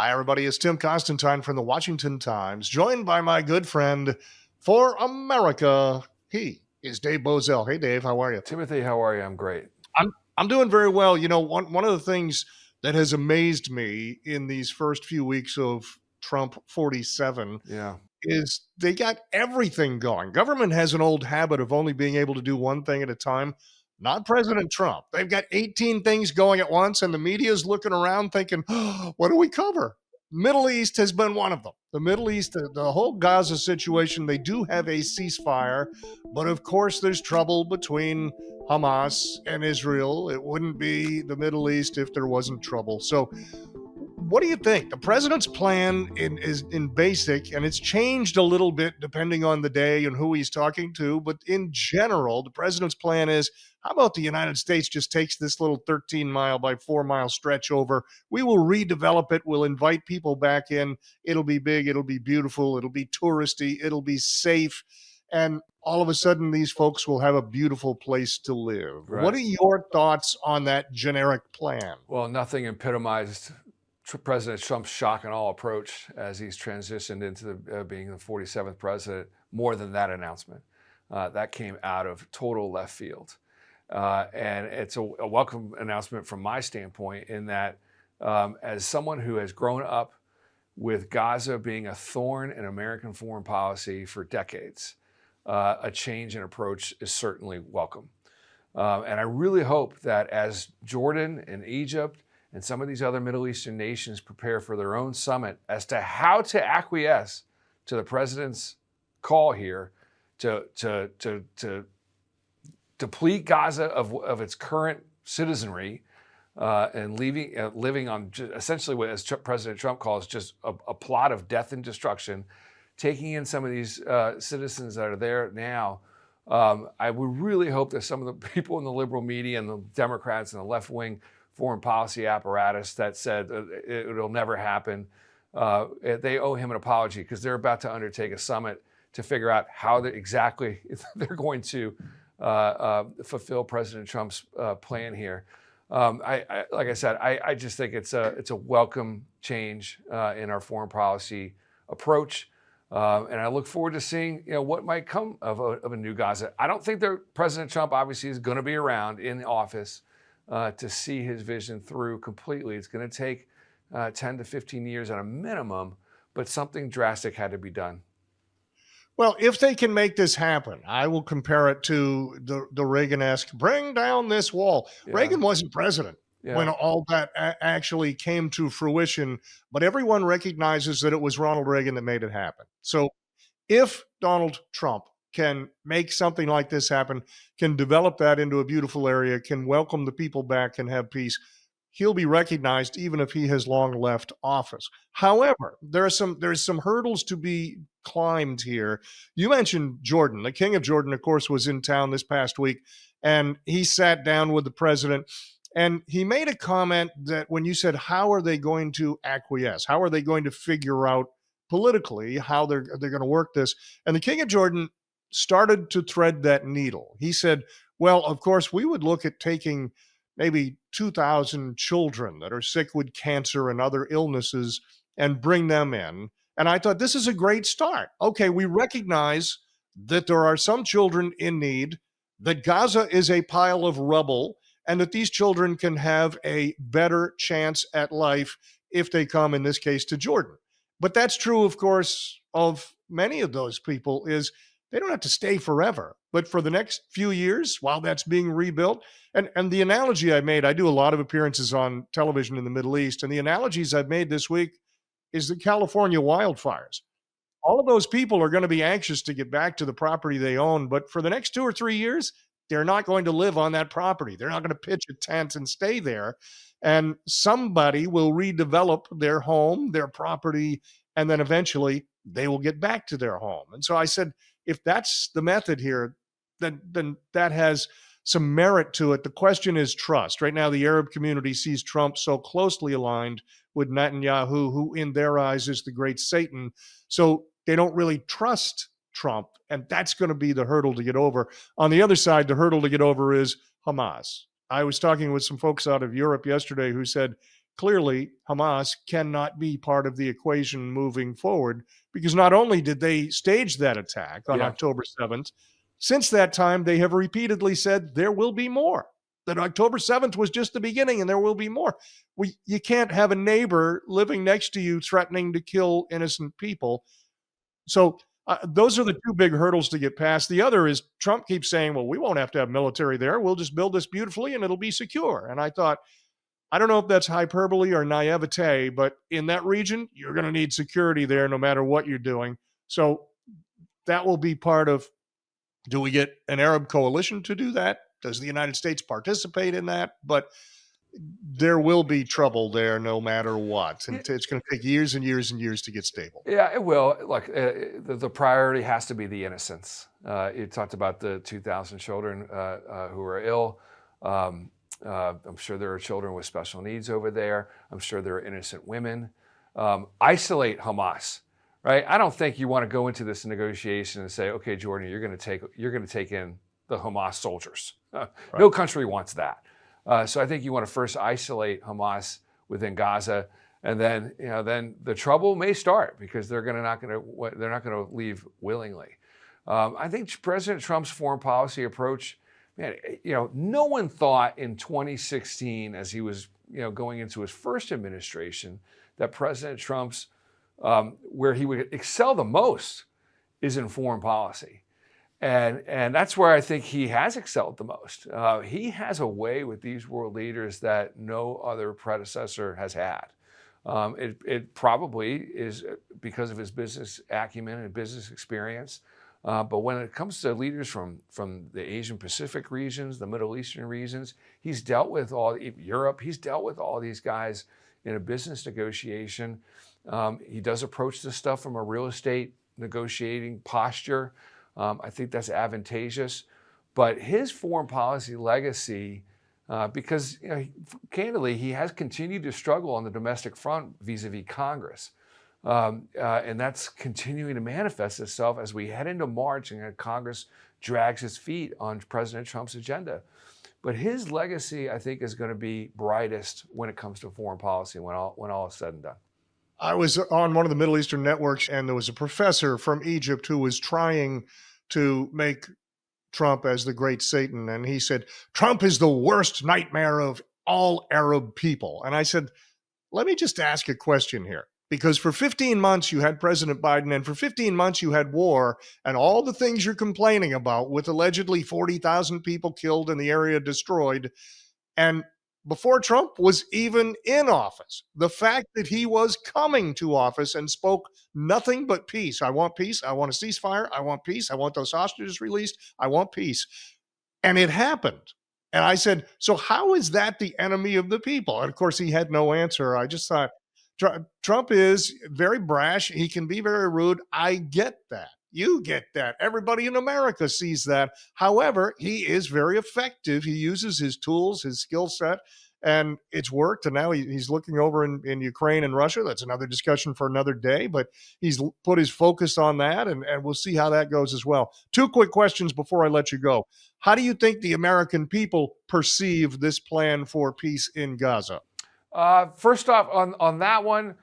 Hi, everybody. It's Tim Constantine from the Washington Times, joined by my good friend for America. He is Dave Bozell. Hey, Dave, how are you? Timothy, how are you? I'm great. I'm doing very well. You know, one of the things that has amazed me in these first few weeks of Trump 47 Yeah. is they got everything going. Government has an old habit of only being able to do one thing at a time. Not President Trump. They've got 18 things going at once, and the media's looking around thinking, oh, what do we cover? Middle East has been one of them. The Middle East, the whole Gaza situation, they do have a ceasefire, but of course there's trouble between Hamas and Israel. It wouldn't be the Middle East if there wasn't trouble. So what do you think? The president's plan is in basic, and it's changed a little bit depending on the day and who he's talking to. But in general, the president's plan is, how about the United States just takes this little 13-mile by 4-mile stretch over? We will redevelop it. We'll invite people back in. It'll be big. It'll be beautiful. It'll be touristy. It'll be safe. And all of a sudden, these folks will have a beautiful place to live. Right. What are your thoughts on that generic plan? Well, nothing epitomized President Trump's shock and awe approach as he's transitioned into being the 47th president more than that announcement. That came out of total left field. And it's a welcome announcement from my standpoint in that as someone who has grown up with Gaza being a thorn in American foreign policy for decades, a change in approach is certainly welcome. And I really hope that as Jordan and Egypt and some of these other Middle Eastern nations prepare for their own summit as to how to acquiesce to the president's call here to deplete Gaza of its current citizenry and living on essentially what, as President Trump calls, just a plot of death and destruction, taking in some of these citizens that are there now. I would really hope that some of the people in the liberal media and the Democrats and the left-wing foreign policy apparatus that said it'll never happen, they owe him an apology because they're about to undertake a summit to figure out how exactly they're going to fulfill President Trump's plan here. Like I said, I just think it's a welcome change in our foreign policy approach. And I look forward to seeing what might come of a new Gaza. I don't think that President Trump obviously is going to be around in the office to see his vision through completely. It's going to take 10 to 15 years at a minimum, but something drastic had to be done. Well, if they can make this happen, I will compare it to the Reagan-esque, bring down this wall. Yeah. Reagan wasn't president when all that actually came to fruition, but everyone recognizes that it was Ronald Reagan that made it happen. So if Donald Trump can make something like this happen, can develop that into a beautiful area, can welcome the people back and have peace, he'll be recognized even if he has long left office. However, there's some hurdles to be climbed here. You mentioned Jordan. The king of Jordan, of course, was in town this past week, and he sat down with the president, and he made a comment that when you said, how are they going to acquiesce? How are they going to figure out politically how they're going to work this? And the king of Jordan started to thread that needle. He said, well, of course, we would look at taking maybe 2,000 children that are sick with cancer and other illnesses and bring them in. And I thought, this is a great start. Okay, we recognize that there are some children in need, that Gaza is a pile of rubble, and that these children can have a better chance at life if they come, in this case, to Jordan. But that's true, of course, of many of those people, is they don't have to stay forever. But for the next few years, while that's being rebuilt, and the analogy I made, I do a lot of appearances on television in the Middle East, and the analogies I've made this week is the California wildfires. All of those people are going to be anxious to get back to the property they own, but for the next 2 or 3 years, they're not going to live on that property. They're not going to pitch a tent and stay there. And somebody will redevelop their home, their property, and then eventually they will get back to their home. And so I said, if that's the method here, then that has some merit to it. The question is trust. Right now, the Arab community sees Trump so closely aligned with Netanyahu, who in their eyes is the great Satan. So they don't really trust Trump, and that's going to be the hurdle to get over. On the other side, the hurdle to get over is Hamas. I was talking with some folks out of Europe yesterday who said, clearly Hamas cannot be part of the equation moving forward, because not only did they stage that attack on October 7th, since that time, they have repeatedly said there will be more, that October 7th was just the beginning and there will be more. You can't have a neighbor living next to you threatening to kill innocent people. So those are the two big hurdles to get past. The other is Trump keeps saying, well, we won't have to have military there. We'll just build this beautifully and it'll be secure. And I thought, I don't know if that's hyperbole or naivete, but in that region, you're going to need security there no matter what you're doing. So that will be part of, do we get an Arab coalition to do that? Does the United States participate in that? But there will be trouble there no matter what. And it's going to take years and years and years to get stable. Yeah, it will. Like the priority has to be the innocents. You talked about the 2,000 children who are ill. I'm sure there are children with special needs over there. I'm sure there are innocent women. Isolate Hamas, right? I don't think you want to go into this negotiation and say, okay, Jordan, you're going to take in the Hamas soldiers. Right. No country wants that. So I think you want to first isolate Hamas within Gaza, and then then the trouble may start, because they're not going to leave willingly. I think President Trump's foreign policy approach, man, no one thought in 2016, as he was going into his first administration, that President Trump's where he would excel the most is in foreign policy. And that's where I think he has excelled the most. He has a way with these world leaders that no other predecessor has had. It probably is because of his business acumen and business experience. But when it comes to leaders from the Asian Pacific regions, the Middle Eastern regions, he's dealt with Europe. He's dealt with all these guys in a business negotiation. He does approach this stuff from a real estate negotiating posture. I think that's advantageous. But his foreign policy legacy, because candidly, he has continued to struggle on the domestic front vis-a-vis Congress. And that's continuing to manifest itself as we head into March and Congress drags its feet on President Trump's agenda. But his legacy, I think, is going to be brightest when it comes to foreign policy when all is said and done. I was on one of the Middle Eastern networks, and there was a professor from Egypt who was trying to make Trump as the great Satan. And he said, Trump is the worst nightmare of all Arab people. And I said, let me just ask a question here. Because for 15 months, you had President Biden, and for 15 months, you had war, and all the things you're complaining about, with allegedly 40,000 people killed and the area destroyed. And before Trump was even in office, the fact that he was coming to office and spoke nothing but peace. I want peace. I want a ceasefire. I want peace. I want those hostages released. I want peace. And it happened. And I said, so how is that the enemy of the people? And of course, he had no answer. I just thought, Trump is very brash. He can be very rude. I get that. You get that. Everybody in America sees that. However, he is very effective. He uses his tools, his skill set, and it's worked. And now he's looking over in Ukraine and Russia. That's another discussion for another day, but he's put his focus on that, and we'll see how that goes as well. Two quick questions before I let you go. How do you think the American people perceive this plan for peace in Gaza? First off, on that one,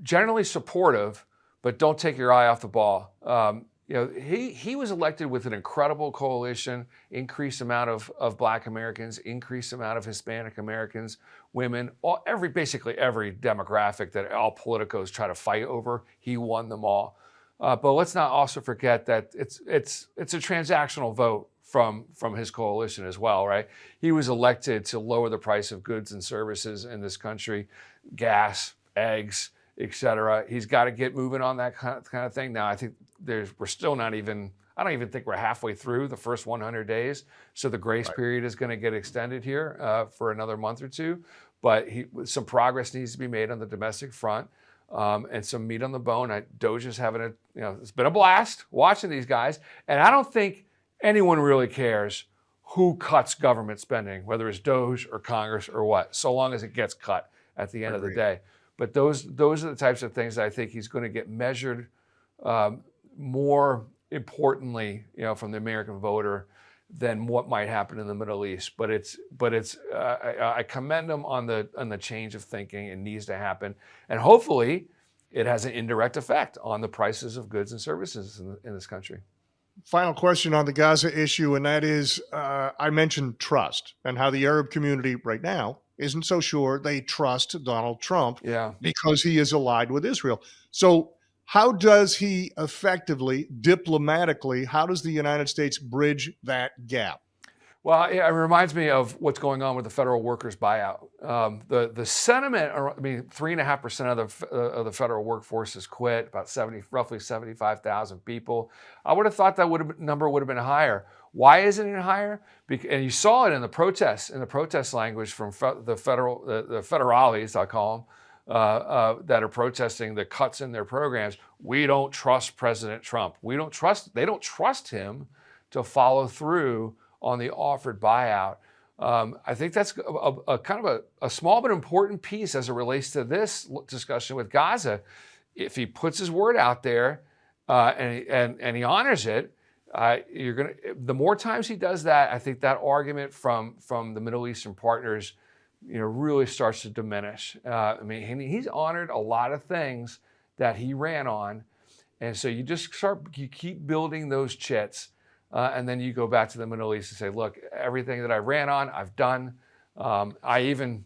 generally supportive, but don't take your eye off the ball. He was elected with an incredible coalition, increased amount of Black Americans, increased amount of Hispanic Americans, women, basically every demographic that all politicos try to fight over. He won them all. But let's not also forget that it's a transactional vote from his coalition as well, right? He was elected to lower the price of goods and services in this country, gas, eggs, et cetera. He's got to get moving on that kind of thing. Now, I think we're still not even, I don't even think we're halfway through the first 100 days. So the grace period is going to get extended here for another month or two. But some progress needs to be made on the domestic front. And some meat on the bone. Doge is having it's been a blast watching these guys. And I don't think anyone really cares who cuts government spending, whether it's Doge or Congress or what, so long as it gets cut at the end of the day. But those are the types of things that I think he's going to get measured more importantly, from the American voter than what might happen in the Middle East. But I commend them on the change of thinking. It needs to happen, and hopefully, it has an indirect effect on the prices of goods and services in this country. Final question on the Gaza issue, and that is, I mentioned trust and how the Arab community right now isn't so sure they trust Donald Trump because he is allied with Israel. So how does he effectively, diplomatically, how does the United States bridge that gap? Well, it reminds me of what's going on with the federal workers buyout. The sentiment, I mean, 3.5% of the federal workforce has quit, about roughly 75,000 people. I would have thought that number would have been higher. Why isn't it higher? And you saw it in the protest language from the federales, I call them, that are protesting the cuts in their programs. We don't trust President Trump. They don't trust him to follow through on the offered buyout. I think that's a kind of a small but important piece as it relates to this discussion with Gaza. If he puts his word out there and he honors it, the more times he does that, I think that argument from the Middle Eastern partners, really starts to diminish. I mean, he's honored a lot of things that he ran on, and so you keep building those chits. And then you go back to the Middle East and say, look, everything that I ran on, I've done. I even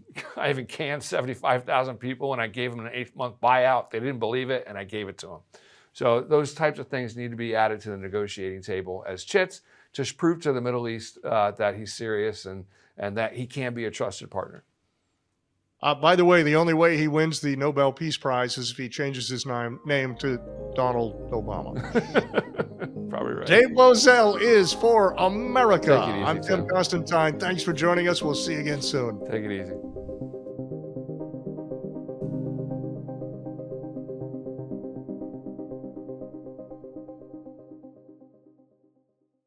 canned 75,000 people and I gave them an 8-month buyout. They didn't believe it and I gave it to them. So those types of things need to be added to the negotiating table as chits to prove to the Middle East that he's serious and that he can be a trusted partner. By the way, the only way he wins the Nobel Peace Prize is if he changes his name to Donald Obama. Probably right. Dave Bozell is For America. Take it easy, I'm Tim Constantine. Thanks for joining us. We'll see you again soon. Take it easy.